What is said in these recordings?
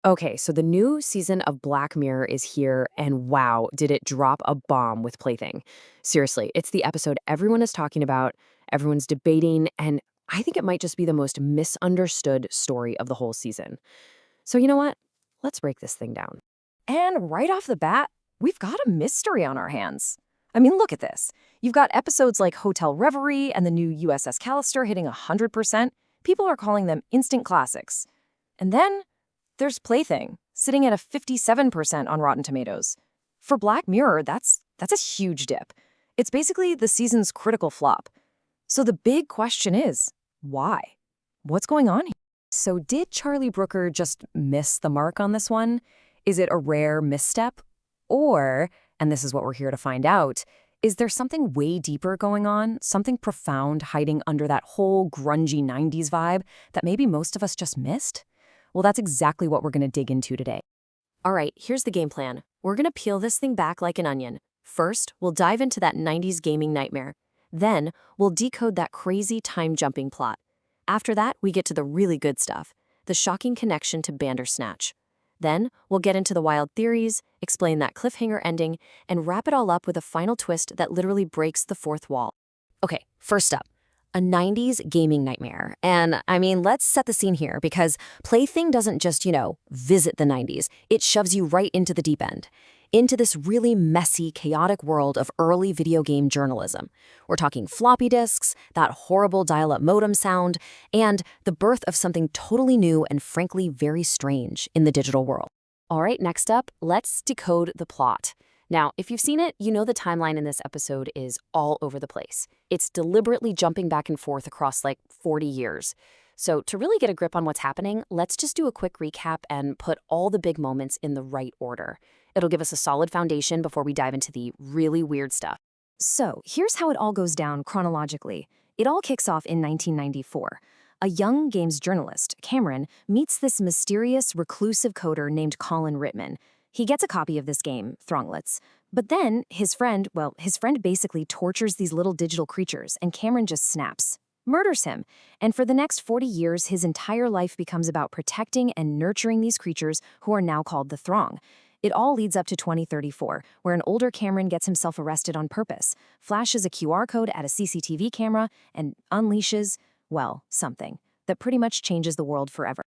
Okay, so the new season of Black Mirror is here, and wow, did it drop a bomb with Plaything. Seriously, it's the episode everyone is talking about, everyone's debating, and I think it might just be the most misunderstood story of the whole season. So, you know what? Let's break this thing down. And right off the bat, we've got a mystery on our hands. I mean, look at this. You've got episodes like Hotel Reverie and the new USS Callister hitting 100%. People are calling them instant classics. And then there's Plaything, sitting at a 57% on Rotten Tomatoes. For Black Mirror, that's a huge dip. It's basically the season's critical flop. So the big question is, why? What's going on here? So did Charlie Brooker just miss the mark on this one? Is it a rare misstep? Or, and this is what we're here to find out, is there something way deeper going on, something profound hiding under that whole grungy 90s vibe that maybe most of us just missed? Well, that's exactly what we're going to dig into today. All right, here's the game plan. We're gonna peel this thing back like an onion. First, we'll dive into that 90s gaming nightmare. Then, we'll decode that crazy time-jumping plot. After that, we get to the really good stuff, the shocking connection to Bandersnatch. Then, we'll get into the wild theories, explain that cliffhanger ending, and wrap it all up with a final twist that literally breaks the fourth wall. Okay, first up, a 90s gaming nightmare. And I mean, let's set the scene here because Plaything doesn't just, visit the 90s. It shoves you right into the deep end, into this really messy, chaotic world of early video game journalism. We're talking floppy disks, that horrible dial-up modem sound, and the birth of something totally new and frankly very strange in the digital world. All right, next up, let's decode the plot. Now, if you've seen it, you know the timeline in this episode is all over the place. It's deliberately jumping back and forth across like 40 years. So to really get a grip on what's happening, let's just do a quick recap and put all the big moments in the right order. It'll give us a solid foundation before we dive into the really weird stuff. So, here's how it all goes down chronologically. It all kicks off in 1994. A young games journalist, Cameron, meets this mysterious, reclusive coder named Colin Rittman. He gets a copy of this game, Thronglets. But then his friend basically tortures these little digital creatures, and Cameron just snaps, murders him. And for the next 40 years, his entire life becomes about protecting and nurturing these creatures who are now called the Throng. It all leads up to 2034, where an older Cameron gets himself arrested on purpose, flashes a QR code at a CCTV camera, and unleashes, well, something that pretty much changes the world forever.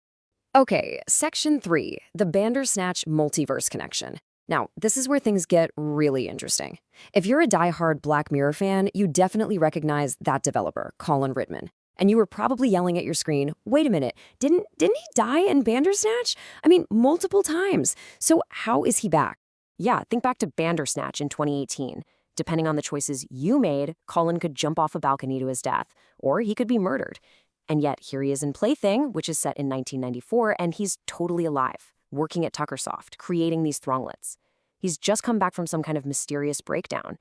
Okay, Section 3, the Bandersnatch multiverse connection. Now, this is where things get really interesting. If you're a diehard Black Mirror fan, you definitely recognize that developer, Colin Rittman. And you were probably yelling at your screen, wait a minute, didn't he die in Bandersnatch? I mean, multiple times. So how is he back? Yeah, think back to Bandersnatch in 2018. Depending on the choices you made, Colin could jump off a balcony to his death, or he could be murdered. And yet, here he is in Plaything, which is set in 1994, and he's totally alive, working at Tuckersoft, creating these Thronglets. He's just come back from some kind of mysterious breakdown.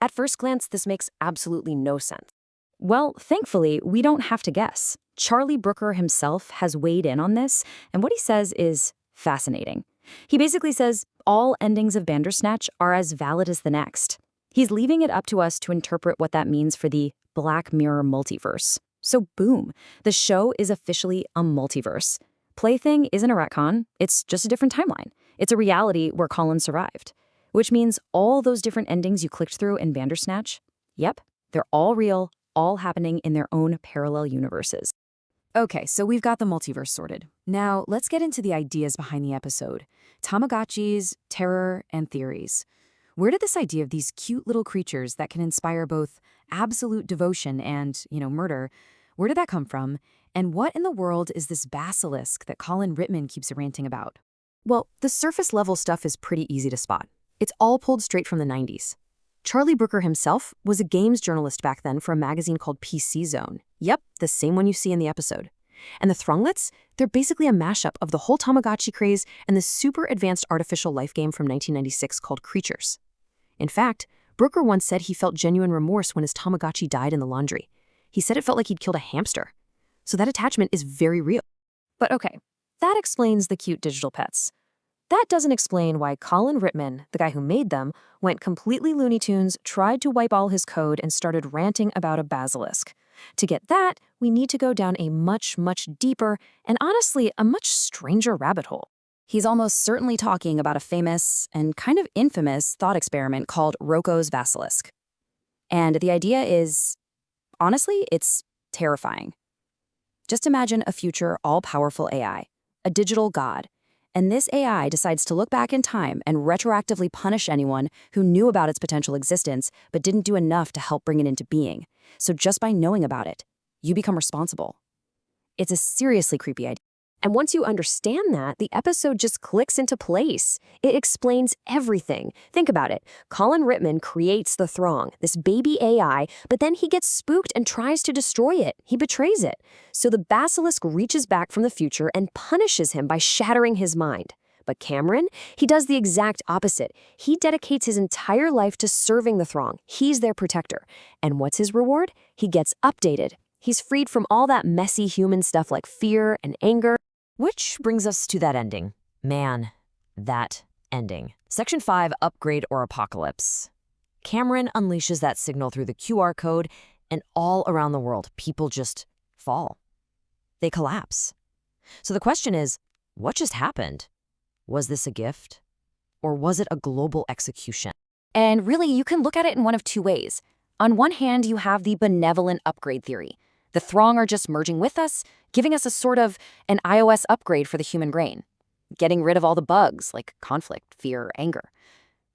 At first glance, this makes absolutely no sense. Well, thankfully, we don't have to guess. Charlie Brooker himself has weighed in on this, and what he says is fascinating. He basically says all endings of Bandersnatch are as valid as the next. He's leaving it up to us to interpret what that means for the Black Mirror multiverse. So boom, the show is officially a multiverse. Plaything isn't a retcon, it's just a different timeline. It's a reality where Colin survived. Which means all those different endings you clicked through in Bandersnatch, yep, they're all real, all happening in their own parallel universes. Okay, so we've got the multiverse sorted. Now, let's get into the ideas behind the episode. Tamagotchis, terror, and theories. Where did this idea of these cute little creatures that can inspire both absolute devotion and, murder, where did that come from? And what in the world is this basilisk that Colin Rittman keeps ranting about? Well, the surface level stuff is pretty easy to spot. It's all pulled straight from the 90s. Charlie Brooker himself was a games journalist back then for a magazine called PC Zone. Yep, the same one you see in the episode. And the Thronglets, they're basically a mashup of the whole Tamagotchi craze and the super advanced artificial life game from 1996 called Creatures. In fact, Brooker once said he felt genuine remorse when his Tamagotchi died in the laundry. He said it felt like he'd killed a hamster. So that attachment is very real. But okay, that explains the cute digital pets. That doesn't explain why Colin Rittman, the guy who made them, went completely Looney Tunes, tried to wipe all his code, and started ranting about a basilisk. To get that, we need to go down a much, much deeper and honestly a much stranger rabbit hole. He's almost certainly talking about a famous and kind of infamous thought experiment called Rocco's basilisk. And the idea is, honestly, it's terrifying. Just imagine a future all-powerful AI, a digital god, and this AI decides to look back in time and retroactively punish anyone who knew about its potential existence but didn't do enough to help bring it into being. So just by knowing about it, you become responsible. It's a seriously creepy idea. And once you understand that, the episode just clicks into place. It explains everything. Think about it. Colin Rittman creates the Throng, this baby AI, but then he gets spooked and tries to destroy it. He betrays it. So the basilisk reaches back from the future and punishes him by shattering his mind. But Cameron, he does the exact opposite. He dedicates his entire life to serving the Throng. He's their protector. And what's his reward? He gets updated. He's freed from all that messy human stuff like fear and anger. Which brings us to that ending. Man, that ending. Section 5, Upgrade or Apocalypse. Cameron unleashes that signal through the QR code, and all around the world, people just fall. They collapse. So the question is, what just happened? Was this a gift? Or was it a global execution? And really, you can look at it in one of two ways. On one hand, you have the benevolent upgrade theory. The Throng are just merging with us, giving us a sort of an iOS upgrade for the human brain, getting rid of all the bugs like conflict, fear, anger.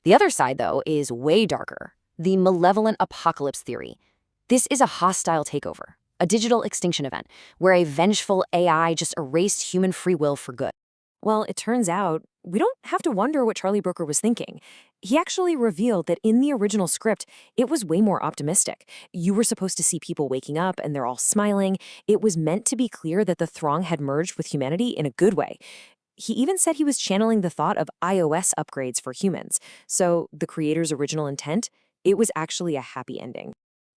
The other side, though, is way darker, the malevolent apocalypse theory. This is a hostile takeover, a digital extinction event, where a vengeful AI just erased human free will for good. Well, it turns out we don't have to wonder what Charlie Brooker was thinking. He actually revealed that in the original script, it was way more optimistic. You were supposed to see people waking up and they're all smiling. It was meant to be clear that the Throng had merged with humanity in a good way. He even said he was channeling the thought of iOS upgrades for humans. So the creator's original intent, it was actually a happy ending.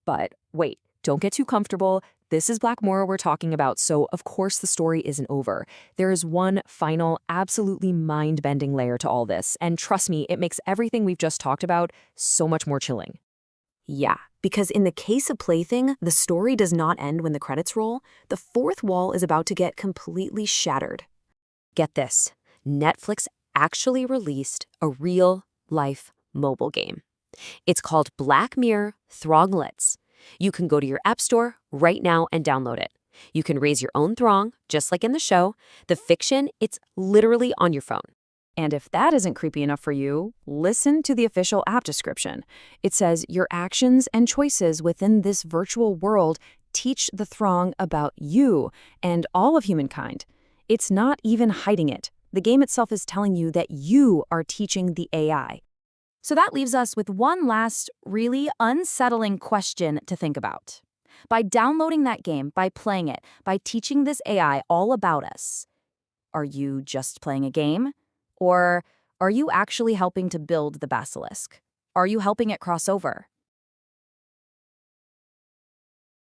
But wait, don't get too comfortable. This is Black Mirror we're talking about, so of course the story isn't over. There is one final, absolutely mind-bending layer to all this, and trust me, it makes everything we've just talked about so much more chilling. Yeah, because in the case of Plaything, the story does not end when the credits roll. The fourth wall is about to get completely shattered. Get this, Netflix actually released a real-life mobile game. It's called Black Mirror Thronglets. You can go to your app store right now and download it. You can raise your own Throng, just like in the show. The fiction, it's literally on your phone. And if that isn't creepy enough for you, listen to the official app description. It says your actions and choices within this virtual world teach the Throng about you and all of humankind. It's not even hiding it. The game itself is telling you that you are teaching the AI. So that leaves us with one last, really unsettling question to think about. By downloading that game, by playing it, by teaching this AI all about us, are you just playing a game? Or are you actually helping to build the basilisk? Are you helping it cross over?